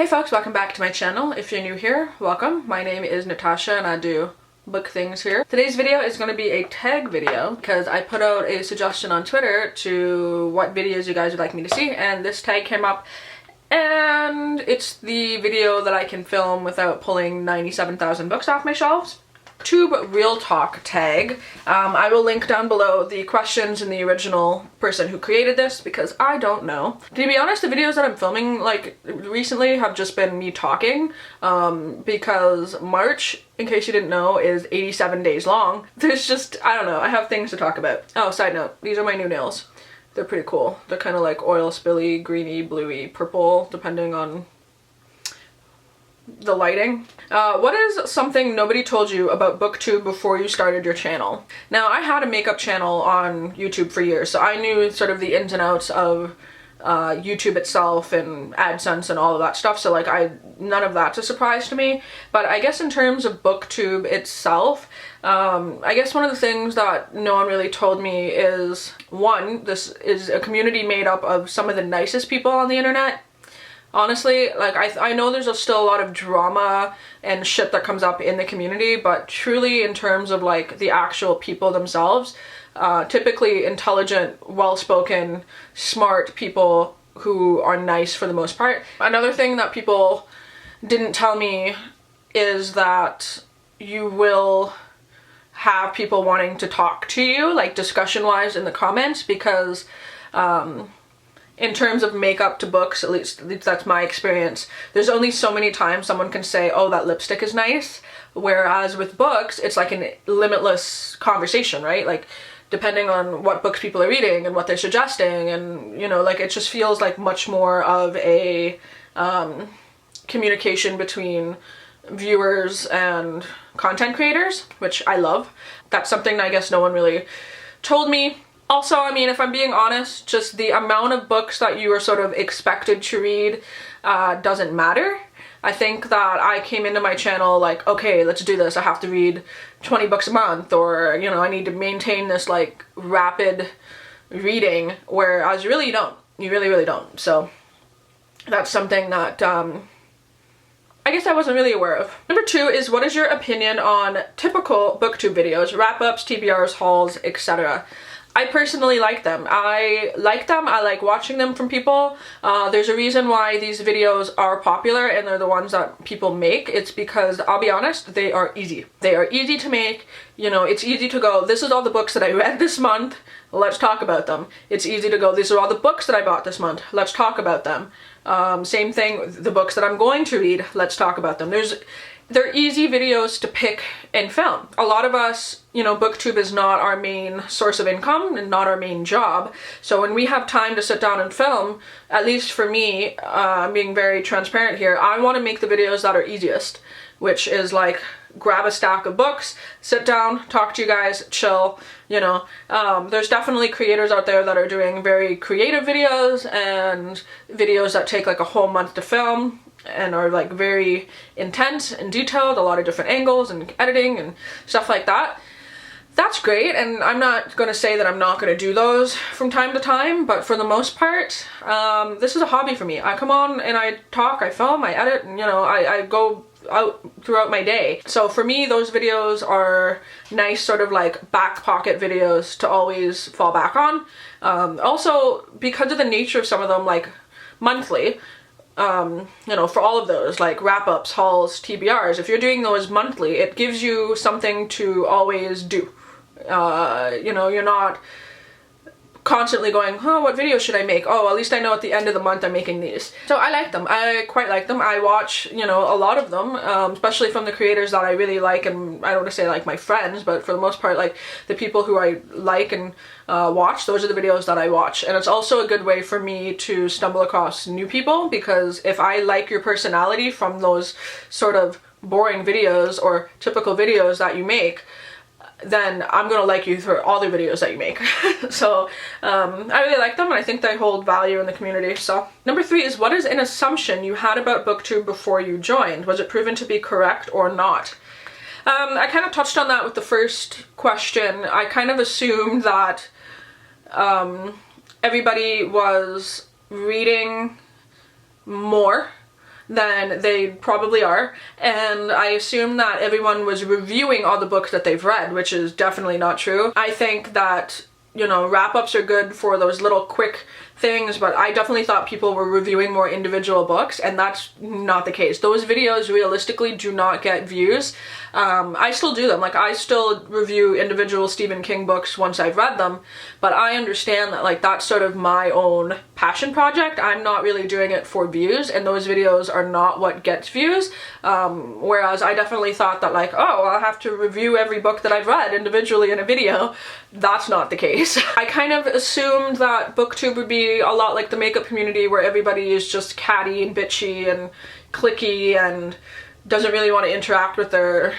Hey folks, welcome back to my channel. If you're new here, welcome. My name is Natasha and I do book things here. Today's video is going to be a tag video because I put out a suggestion on Twitter to what videos you guys would like me to see, and this tag came up and it's the video that I can film without pulling 97,000 books off my shelves. Booktube Real Talk tag. I will link down below the questions and the original person who created this because I don't know. To be honest, the videos that I'm filming like recently have just been me talking because March, in case you didn't know, is 87 days long. There's just, I don't know, I have things to talk about. Oh, side note, these are my new nails. They're pretty cool. They're kind of like oil spilly, greeny, bluey, purple, depending on the lighting. What is something nobody told you about Booktube before you started your channel? Now, I had a makeup channel on YouTube for years, so I knew sort of the ins and outs of YouTube itself and AdSense and all of that stuff, so like none of that's a surprise to me. But I guess in terms of Booktube itself, I guess one of the things that no one really told me is, one, this is a community made up of some of the nicest people on the internet. Honestly, like I know there's still a lot of drama and shit that comes up in the community, but truly in terms of like the actual people themselves, typically intelligent, well-spoken, smart people who are nice for the most part. Another thing that people didn't tell me is that you will have people wanting to talk to you, like discussion-wise in the comments, because in terms of makeup to books, at least that's my experience, there's only so many times someone can say, oh, that lipstick is nice, whereas with books, it's like a limitless conversation, right? Like, depending on what books people are reading and what they're suggesting, and, you know, like, it just feels like much more of a communication between viewers and content creators, which I love. That's something I guess no one really told me. Also, I mean, if I'm being honest, just the amount of books that you are sort of expected to read doesn't matter. I think that I came into my channel like, okay, let's do this. I have to read 20 books a month, or, you know, I need to maintain this like rapid reading, whereas you really don't. You really, really don't. So that's something that I guess I wasn't really aware of. Number 2 is, what is your opinion on typical Booktube videos, wrap-ups, TBRs, hauls, etc.? I personally like them. I like watching them from people. There's a reason why these videos are popular and they're the ones that people make. It's because, I'll be honest, they are easy. They are easy to make. You know, it's easy to go, this is all the books that I read this month, let's talk about them. It's easy to go, these are all the books that I bought this month, let's talk about them. Same thing, the books that I'm going to read, let's talk about them. They're easy videos to pick and film. A lot of us, you know, Booktube is not our main source of income and not our main job. So when we have time to sit down and film, at least for me, I'm being very transparent here, I want to make the videos that are easiest, which is like grab a stack of books, sit down, talk to you guys, chill, you know. There's definitely creators out there that are doing very creative videos and videos that take like a whole month to film and are like very intense and detailed, a lot of different angles and editing and stuff like that. That's great, and I'm not going to say that I'm not going to do those from time to time, but for the most part, this is a hobby for me. I come on and I talk, I film, I edit, and, you know, I go out throughout my day. So for me, those videos are nice sort of like back pocket videos to always fall back on. Also, because of the nature of some of them, like monthly, you know, for all of those, like wrap-ups, hauls, TBRs, if you're doing those monthly, it gives you something to always do. You know, you're not constantly going, oh, what video should I make? Oh, at least I know at the end of the month I'm making these. So I like them. I quite like them. I watch, you know, a lot of them, especially from the creators that I really like, and I don't want to say like my friends, but for the most part, like the people who I like and watch, those are the videos that I watch. And it's also a good way for me to stumble across new people, because if I like your personality from those sort of boring videos or typical videos that you make, then I'm gonna like you for all the videos that you make. So I really like them, and I think they hold value in the community. So number 3 is, what is an assumption you had about Booktube before you joined? Was it proven to be correct or not? I kind of touched on that with the first question. I kind of assumed that everybody was reading more then they probably are. And I assume that everyone was reviewing all the books that they've read, which is definitely not true. I think that, you know, wrap-ups are good for those little quick things, but I definitely thought people were reviewing more individual books, and that's not the case. Those videos realistically do not get views. I still do them. Like, I still review individual Stephen King books once I've read them, but I understand that, like, that's sort of my own passion project. I'm not really doing it for views, and those videos are not what gets views. Whereas I definitely thought that, like, oh, I'll have to review every book that I've read individually in a video. That's not the case. I kind of assumed that Booktube would be a lot like the makeup community, where everybody is just catty and bitchy and cliquey and doesn't really want to interact with their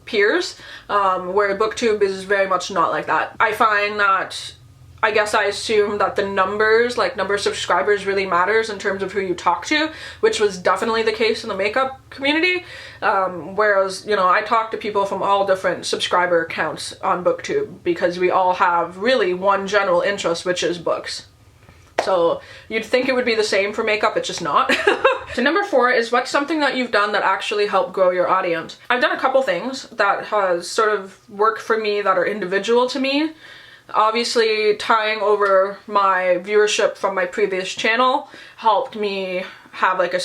peers, where Booktube is very much not like that. I find that, I guess I assume that the numbers, like number of subscribers, really matters in terms of who you talk to, which was definitely the case in the makeup community. Whereas, you know, I talk to people from all different subscriber counts on Booktube because we all have really one general interest, which is books. So you'd think it would be the same for makeup, it's just not. So number 4 is, what's something that you've done that actually helped grow your audience? I've done a couple things that has sort of worked for me that are individual to me. Obviously, tying over my viewership from my previous channel helped me have like a,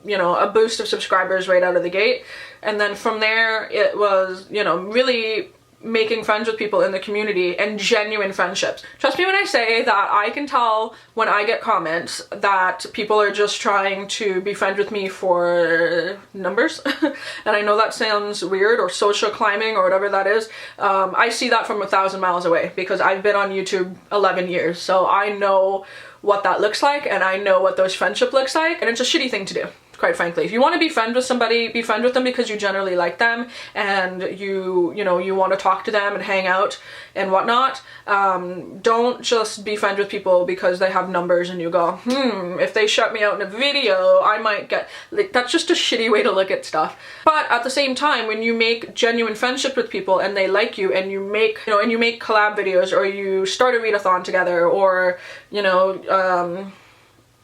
you know, a boost of subscribers right out of the gate. And then from there, it was, you know, really making friends with people in the community and genuine friendships. Trust me when I say that I can tell when I get comments that people are just trying to be friends with me for numbers. And I know that sounds weird, or social climbing or whatever that is. I see that from 1,000 miles away because I've been on YouTube 11 years. So I know what that looks like, and I know what those friendships looks like, and it's a shitty thing to do, quite frankly. If you want to be friends with somebody, be friends with them because you generally like them and you know, you want to talk to them and hang out and whatnot. Don't just be friends with people because they have numbers and you go, if they shut me out in a video, I might get, like, that's just a shitty way to look at stuff. But at the same time, when you make genuine friendship with people and they like you, and you make, you know, and you make collab videos, or you start a readathon together, or, you know,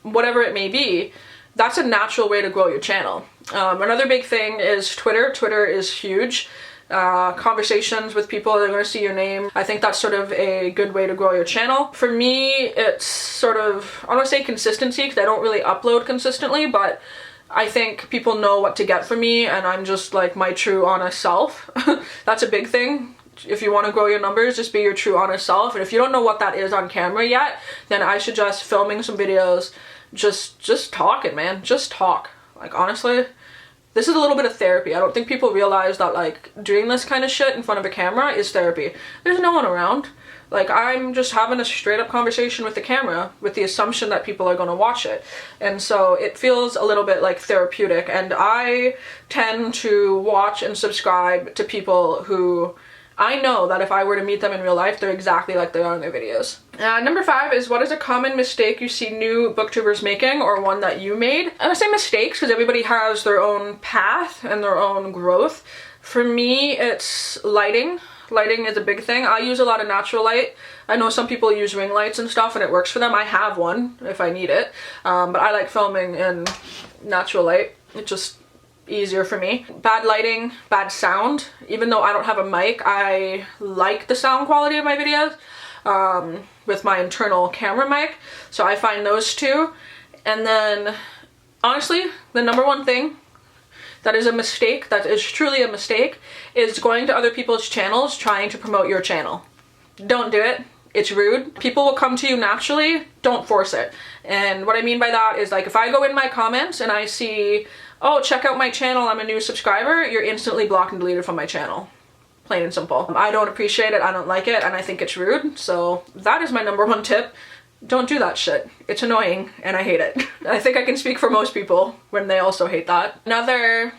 whatever it may be, that's a natural way to grow your channel. Another big thing is Twitter. Twitter is huge. Conversations with people, they're going to see your name. I think that's sort of a good way to grow your channel. For me, it's sort of, I don't want to say consistency because I don't really upload consistently, but I think people know what to get from me, and I'm just like my true honest self. That's a big thing. If you want to grow your numbers, just be your true honest self. And if you don't know what that is on camera yet, then I suggest filming some videos, just talking, man. Just talk. Like, honestly, this is a little bit of therapy. I don't think people realize that, like, doing this kind of shit in front of a camera is therapy. There's no one around. Like, I'm just having a straight up conversation with the camera with the assumption that people are going to watch it. And so it feels a little bit like therapeutic. And I tend to watch and subscribe to people who I know that if I were to meet them in real life, they're exactly like they are in their videos. Number 5 is, what is a common mistake you see new booktubers making, or one that you made? And I say mistakes because everybody has their own path and their own growth. For me, it's lighting. Lighting is a big thing. I use a lot of natural light. I know some people use ring lights and stuff and it works for them. I have one if I need it. But I like filming in natural light. It's just easier for me. Bad lighting, bad sound. Even though I don't have a mic, I like the sound quality of my videos with my internal camera mic. So I find those two. And then, honestly, the number one thing that is a mistake, that is truly a mistake, is going to other people's channels trying to promote your channel. Don't do it. It's rude. People will come to you naturally. Don't force it. And what I mean by that is, like, if I go in my comments and I see, oh, check out my channel, I'm a new subscriber, you're instantly blocked and deleted from my channel. Plain and simple. I don't appreciate it, I don't like it, and I think it's rude. So that is my number one tip. Don't do that shit. It's annoying and I hate it. I think I can speak for most people when they also hate that. Another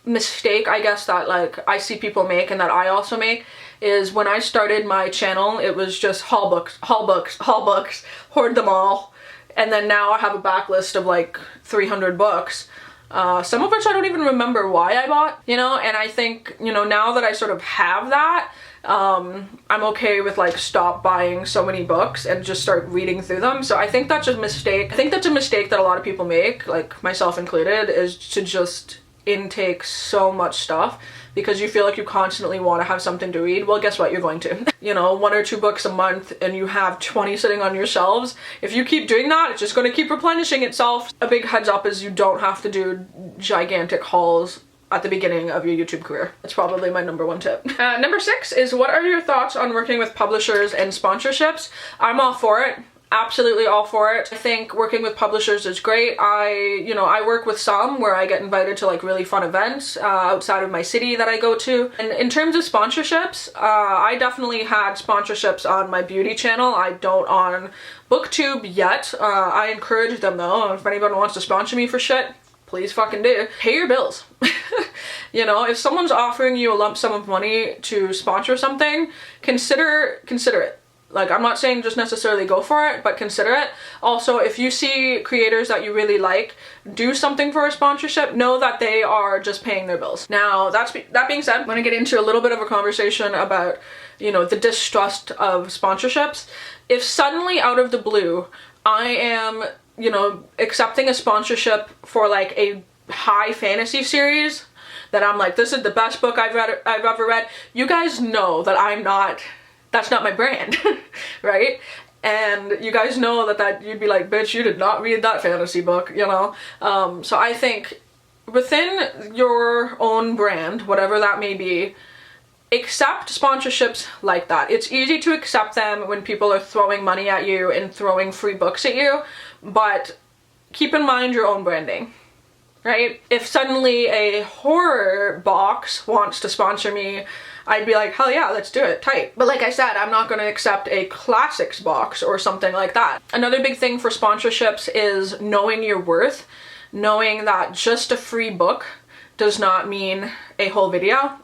mistake, I guess, that, like, I see people make and that I also make is, when I started my channel, it was just haul books, haul books, haul books, hoard them all. And then now I have a backlist of like 300 books. Some of which I don't even remember why I bought, you know, and I think, you know, now that I sort of have that, I'm okay with like stop buying so many books and just start reading through them. So I think that's a mistake. I think that's a mistake that a lot of people make, like myself included, is to just intake so much stuff because you feel like you constantly want to have something to read. Well, guess what? You're going to. You know, 1 or 2 books a month and you have 20 sitting on your shelves. If you keep doing that, it's just going to keep replenishing itself. A big heads up is you don't have to do gigantic hauls at the beginning of your YouTube career. That's probably my number 1 tip. Number 6 is, what are your thoughts on working with publishers and sponsorships? I'm all for it. Absolutely all for it. I think working with publishers is great. I work with some where I get invited to like really fun events outside of my city that I go to. And in terms of sponsorships, I definitely had sponsorships on my beauty channel. I don't on Booktube yet. I encourage them though. If anyone wants to sponsor me for shit, please fucking do. Pay your bills. You know, if someone's offering you a lump sum of money to sponsor something, consider it. Like, I'm not saying just necessarily go for it, but consider it. Also, if you see creators that you really like do something for a sponsorship, know that they are just paying their bills. Now, that being said, I'm gonna get into a little bit of a conversation about, you know, the distrust of sponsorships. If suddenly out of the blue, I am, you know, accepting a sponsorship for like a high fantasy series that I'm like, this is the best book I've ever read, you guys know that that's not my brand, right? And you guys know that you'd be like, bitch, you did not read that fantasy book, you know? So I think within your own brand, whatever that may be, accept sponsorships like that. It's easy to accept them when people are throwing money at you and throwing free books at you, but keep in mind your own branding. Right? If suddenly a horror box wants to sponsor me, I'd be like, hell yeah, let's do it, tight. But like I said, I'm not gonna accept a classics box or something like that. Another big thing for sponsorships is knowing your worth, knowing that just a free book does not mean a whole video.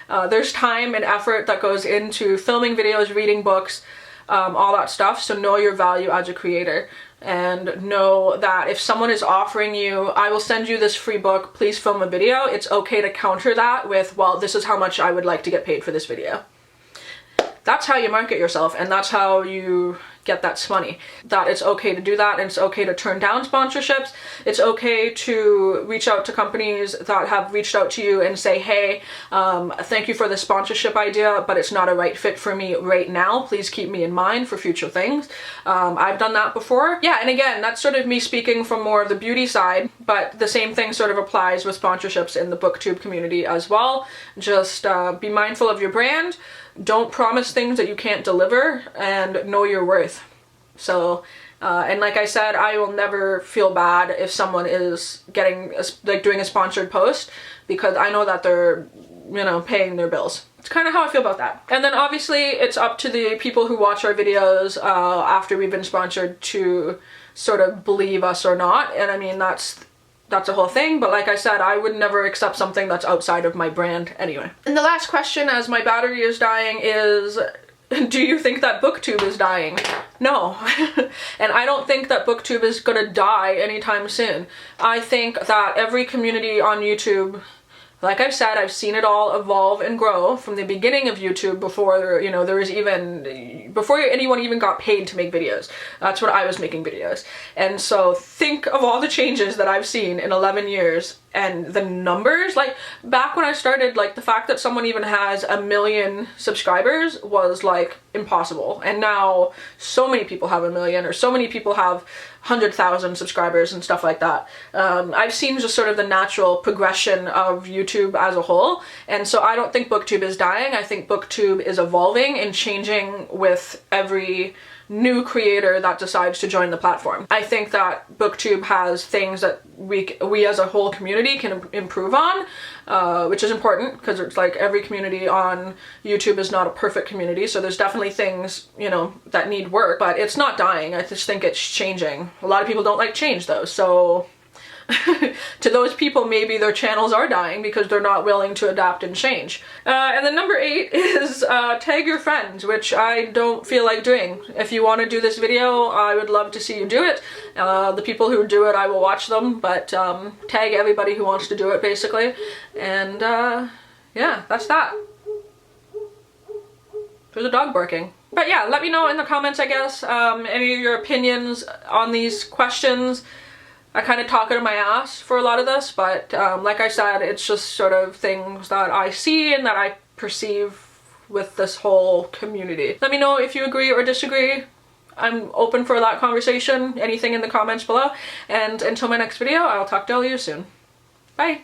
There's time and effort that goes into filming videos, reading books, all that stuff, so know your value as a creator. And know that if someone is offering you, I will send you this free book, please film a video, it's okay to counter that with, well, this is how much I would like to get paid for this video. That's how you market yourself, and that's how you get that money. That it's okay to do that, and it's okay to turn down sponsorships. It's okay to reach out to companies that have reached out to you and say, hey, thank you for the sponsorship idea, but it's not a right fit for me right now. Please keep me in mind for future things. I've done that before. Yeah, and again, that's sort of me speaking from more of the beauty side, but the same thing sort of applies with sponsorships in the Booktube community as well. Just be mindful of your brand. Don't promise things that you can't deliver, and know your worth. So, and like I said, I will never feel bad if someone is doing a sponsored post, because I know that they're, you know, paying their bills. It's kind of how I feel about that. And then obviously it's up to the people who watch our videos after we've been sponsored to sort of believe us or not. And I mean, that's a whole thing, but like I said, I would never accept something that's outside of my brand anyway. And the last question, as my battery is dying, is, do you think that Booktube is dying? No. And I don't think that Booktube is gonna die anytime soon. I think that every community on YouTube, like I've said, I've seen it all evolve and grow from the beginning of YouTube before, you know, before anyone even got paid to make videos. That's when I was making videos. And so think of all the changes that I've seen in 11 years and the numbers. Like, back when I started, like, the fact that someone even has 1 million subscribers was like impossible. And now so many people have 1 million, or so many people have 100,000 subscribers and stuff like that. I've seen just sort of the natural progression of YouTube as a whole, and so I don't think Booktube is dying. I think Booktube is evolving and changing with every new creator that decides to join the platform. I think that Booktube has things that we as a whole community can improve on, which is important, because it's like every community on YouTube is not a perfect community, so there's definitely things, you know, that need work, but it's not dying. I just think it's changing. A lot of people don't like change though, so to those people, maybe their channels are dying because they're not willing to adapt and change. And then number 8 is tag your friends, which I don't feel like doing. If you want to do this video, I would love to see you do it. The people who do it, I will watch them, but tag everybody who wants to do it, basically. And yeah, that's that. There's a dog barking. But yeah, let me know in the comments, I guess, any of your opinions on these questions. I kind of talk out of my ass for a lot of this, but like I said, it's just sort of things that I see and that I perceive with this whole community. Let me know if you agree or disagree. I'm open for that conversation. Anything in the comments below. And until my next video, I'll talk to all of you soon. Bye!